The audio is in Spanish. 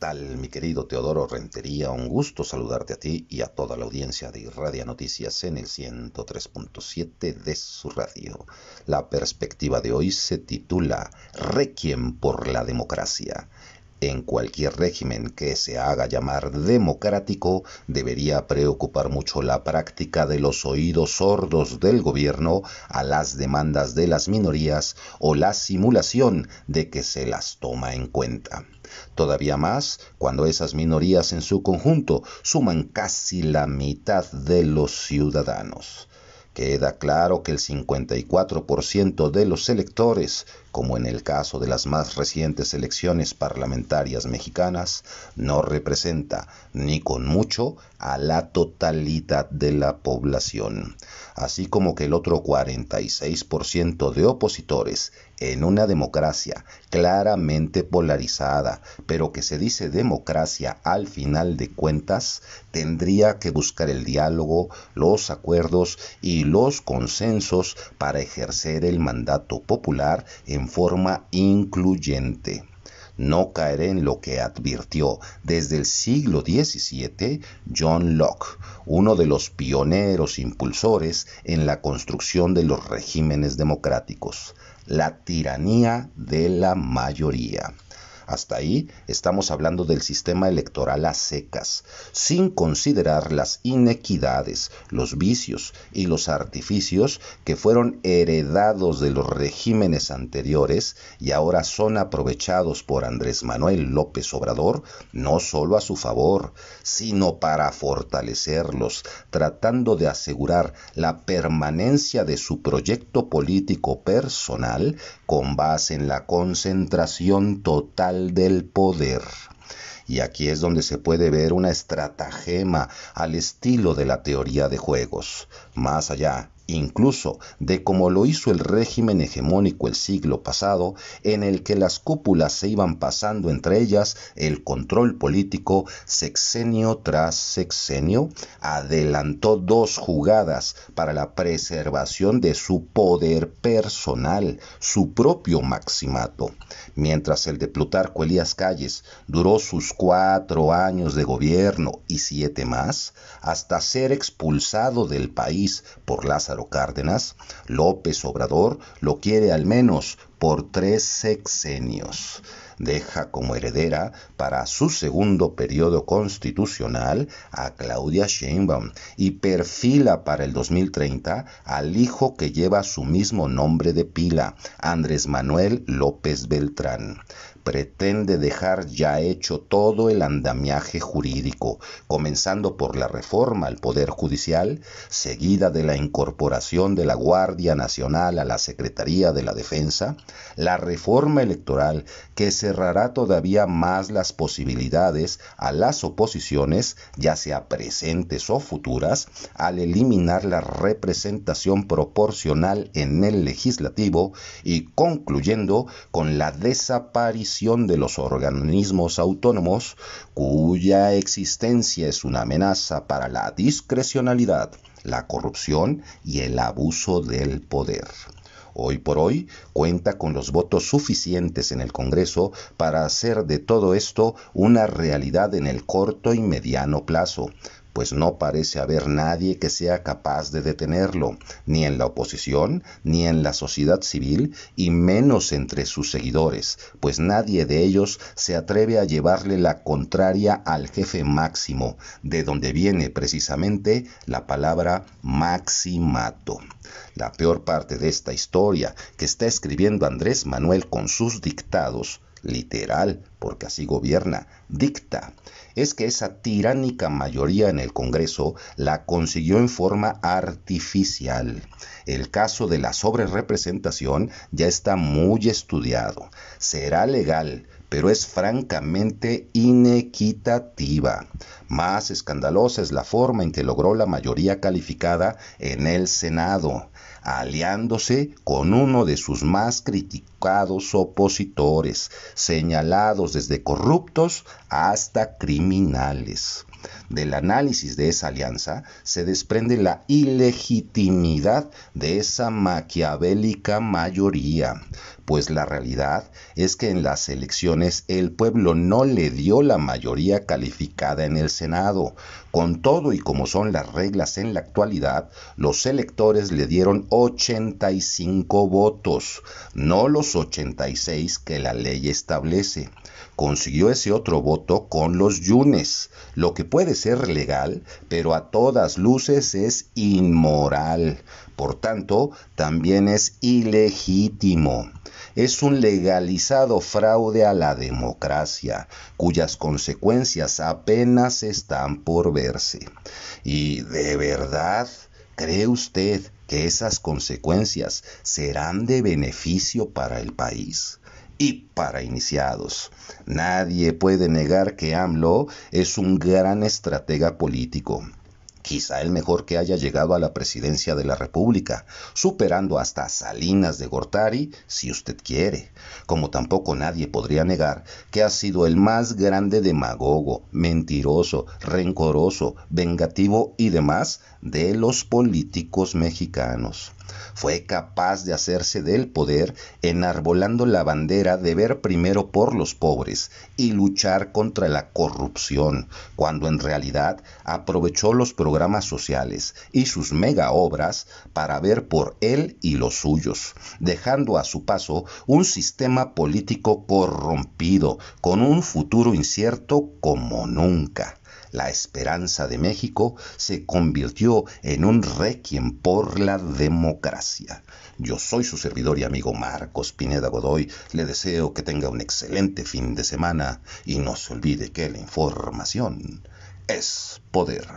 tal, mi querido Teodoro Rentería? Un gusto saludarte a ti y a toda la audiencia de Irradia Noticias en el 103.7 de su radio. La perspectiva de hoy se titula Requiem por la democracia. En cualquier régimen que se haga llamar democrático, debería preocupar mucho la práctica de los oídos sordos del gobierno a las demandas de las minorías o la simulación de que se las toma en cuenta. Todavía más cuando esas minorías en su conjunto suman casi la mitad de los ciudadanos. Queda claro que el 54% de los electores, como en el caso de las más recientes elecciones parlamentarias mexicanas, no representa ni con mucho a la totalidad de la población, así como que el otro 46% de opositores en una democracia claramente polarizada, pero que se dice democracia al final de cuentas, tendría que buscar el diálogo, los acuerdos y los consensos para ejercer el mandato popular en forma incluyente. No caeré en lo que advirtió desde el siglo XVII John Locke, uno de los pioneros impulsores en la construcción de los regímenes democráticos: la tiranía de la mayoría. Hasta ahí estamos hablando del sistema electoral a secas, sin considerar las inequidades, los vicios y los artificios que fueron heredados de los regímenes anteriores y ahora son aprovechados por Andrés Manuel López Obrador, no solo a su favor, sino para fortalecerlos, tratando de asegurar la permanencia de su proyecto político personal con base en la concentración total del poder. Y aquí es donde se puede ver una estratagema al estilo de la teoría de juegos, más allá incluso de como lo hizo el régimen hegemónico el siglo pasado, en el que las cúpulas se iban pasando entre ellas el control político sexenio tras sexenio. Adelantó 2 jugadas para la preservación de su poder personal, su propio maximato. Mientras el de Plutarco Elías Calles duró sus 4 años de gobierno y 7 más, hasta ser expulsado del país por Lázaro Cárdenas, López Obrador lo quiere al menos por 3 sexenios. Deja como heredera para su segundo periodo constitucional a Claudia Sheinbaum y perfila para el 2030 al hijo que lleva su mismo nombre de pila, Andrés Manuel López Beltrán. Pretende dejar ya hecho todo el andamiaje jurídico, comenzando por la reforma al Poder Judicial, seguida de la incorporación de la Guardia Nacional a la Secretaría de la Defensa, la reforma electoral que cerrará todavía más las posibilidades a las oposiciones, ya sea presentes o futuras, al eliminar la representación proporcional en el legislativo y concluyendo con la desaparición de los organismos autónomos cuya existencia es una amenaza para la discrecionalidad, la corrupción y el abuso del poder. Hoy por hoy cuenta con los votos suficientes en el Congreso para hacer de todo esto una realidad en el corto y mediano plazo, pues no parece haber nadie que sea capaz de detenerlo, ni en la oposición, ni en la sociedad civil, y menos entre sus seguidores, pues nadie de ellos se atreve a llevarle la contraria al jefe máximo, de donde viene precisamente la palabra maximato. La peor parte de esta historia que está escribiendo Andrés Manuel con sus dictados, literal, porque así gobierna, dicta, es que esa tiránica mayoría en el Congreso la consiguió en forma artificial. El caso de la sobrerepresentación ya está muy estudiado. Será legal, pero es francamente inequitativa. Más escandalosa es la forma en que logró la mayoría calificada en el Senado, aliándose con uno de sus más criticados opositores, señalados desde corruptos hasta criminales. Del análisis de esa alianza se desprende la ilegitimidad de esa maquiavélica mayoría, pues la realidad es que en las elecciones el pueblo no le dio la mayoría calificada en el Senado. Con todo y como son las reglas en la actualidad, los electores le dieron 85 votos, no los 86 que la ley establece. Consiguió ese otro voto con los yunes, lo que puede ser legal, pero a todas luces es inmoral. Por tanto, también es ilegítimo. Es un legalizado fraude a la democracia, cuyas consecuencias apenas están por verse. ¿Y de verdad cree usted que esas consecuencias serán de beneficio para el país? Y para iniciados, nadie puede negar que AMLO es un gran estratega político. Quizá el mejor que haya llegado a la presidencia de la República, superando hasta a Salinas de Gortari, si usted quiere. Como tampoco nadie podría negar que ha sido el más grande demagogo, mentiroso, rencoroso, vengativo y demás de los políticos mexicanos. Fue capaz de hacerse del poder enarbolando la bandera de ver primero por los pobres y luchar contra la corrupción, cuando en realidad aprovechó los programas sociales y sus mega obras para ver por él y los suyos, dejando a su paso un sistema político corrompido, con un futuro incierto como nunca. La esperanza de México se convirtió en un requiem por la democracia. Yo soy su servidor y amigo Marcos Pineda Godoy. Le deseo que tenga un excelente fin de semana y no se olvide que la información es poder.